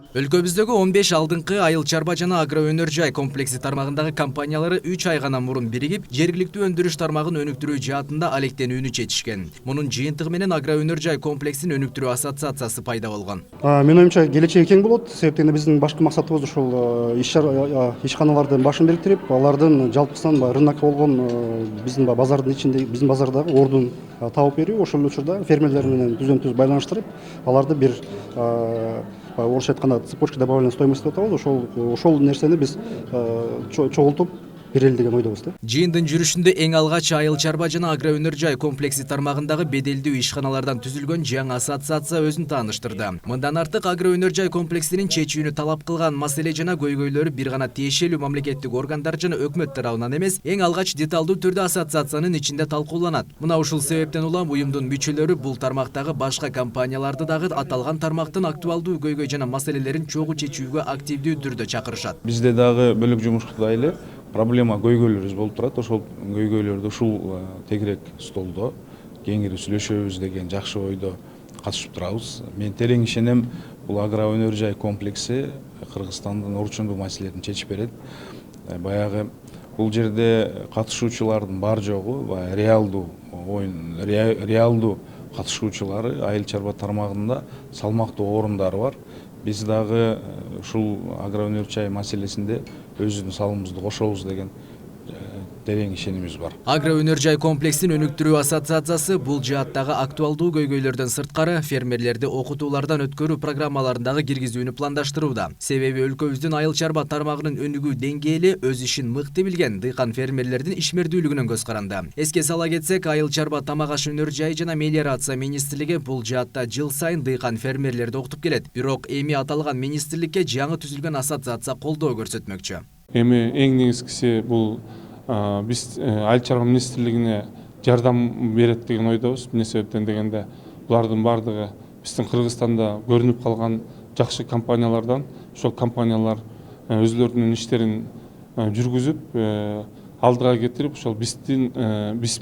Өлкөбүздөгү 15 алдыңкы айыл чарба жана агро өнөр жай комплекси тармагындагы компаниялары 3 ай гана мурун биригип, жергиликтүү өндүрүш тармагын өнүктүрүү жаатында алектенүүнү чечишкен. Мунун жыйынтыгы менен агро өнөр жай комплексин өнүктүрүү ассоциациясы пайда болгон. Менин оюмча келечеги кең болот. Себептен биздин башкы максатыбыз ушул ишканалардын башын бириктирип, алардын жалпысынан рынок болгон биздин базардын ичинде, биздин базардагы ордун табып берүү, ошол учурда фермерлер менен түздөн-түз байланыштырып, аларды бир орусча айтканда цепочка добавленной стоимости деп атабыз. Ошол нерсени биз чогултуп берели деген ойдобуз да. Жыйындын жүрүшүндө эң алгач айыл чарба жана агро өнөр жай комплекси тармагындагы беделдүү ишканалардан түзүлгөн жаңы ассоциация өзүн тааныштырды. Мындан артык агро өнөр жай комплексинин чечүүнү талап кылган маселе жана көйгөйлөрү бир гана тиешелүү мамлекеттик органдар жана өкмөт тарабынан эмес, эң алгач деталдуу түрдө ассоциациянын ичинде талкууланат. Мына ушул себептен улам уюмдун мүчөлөрү бул тармактагы башка компанияларды дагы аталган тармактын актуалдуу көйгөй жана маселелерин чогуу чечүүгө активдүү түрдө чакырышат. Бизде дагы бөлүк жумушта эле проблема көйгөйлөрүбүз болуп турат. Ошол көйгөйлөрдү ушул тегерек столдо кеңири сүйлөшөбүз деген жакшы ойдо катышып турабыз. Мен терең ишенем, бул агро өнөр жай комплекси Кыргызстандын орчундуу маселелерин чечип берет. Баягы бул жерде катышуучулардын бар жогу реалдуу катышуучулары айыл чарба тармагында салмактуу орундары бар. Биз дагы ушул агро өнөр жай маселесинде өзүбүздүн салымыбызды кошобуз деген терең ишенимибиз бар. Агро өнөр жай комплексин өнүктүрүү ассоциациясы бул жааттагы актуалдуу көйгөйлөрдөн сырткары фермерлерди окутуулардан өткөрүү программаларындагы киргизүүнү пландаштырууда. Себеби өлкөбүздүн айыл чарба тармагынын өнүгүү деңгээли өз ишин мыкты билген дыйкан фермерлердин ишмердүүлүгүнөн көз каранды. Эске сала кетсек, айыл чарба тамак аш өнөр жай жана мелиорация министрлиги бул жаатта жыл сайын дыйкан фермерлерди окутуп келет. Бирок эми аталган министрликке жаңы түзүлгөн ассоциация колдоо көрсөтмөкчү. Эми эң негизгиси бул биз айыл чарба министрлигине жардам берет деген ойдобуз. Эмне себептен дегенде, булардын бардыгы биздин Кыргызстанда көрүнүп калган жакшы компаниялардан. Ошол компаниялар өзлөрүнүн иштерин жүргүзүп, алдыга кетирип, ошол биз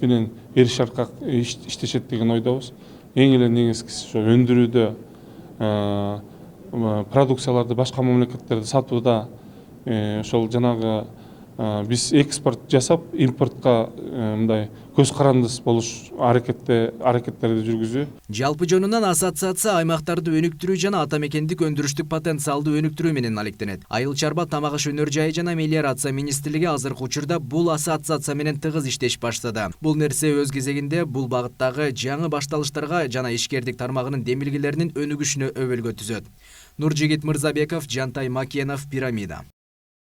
менен эриш аркак иштешет деген ойдобуз. Эң эле негизгиси ошо өндүрүүдө, продукцияларды башка мамлекеттерде сатууда, ошол жанагы биз экспорт жасап, импортко мындай көз карандыс болуш аракеттерди жүргүзүү. Жалпы жонунан ассоциация аймактарды өнүктүрүү жана ата мекендик өндүрүштүк потенциалды өнүктүрүү менен алектенет. Айыл чарба тамак аш өнөр жайы жана мелиорация министрлиги азыркы учурда бул ассоциация менен тыгыз иштеш баштады. Бул нерсе өз кезегинде бул багыттагы жаңы башталыштарга жана ишкердик тармагынын демилгелеринин өнүгүшүнө өбөлгө түзөт. Нуржигит Мырзабеков, Жантай Макенов, Пирамида.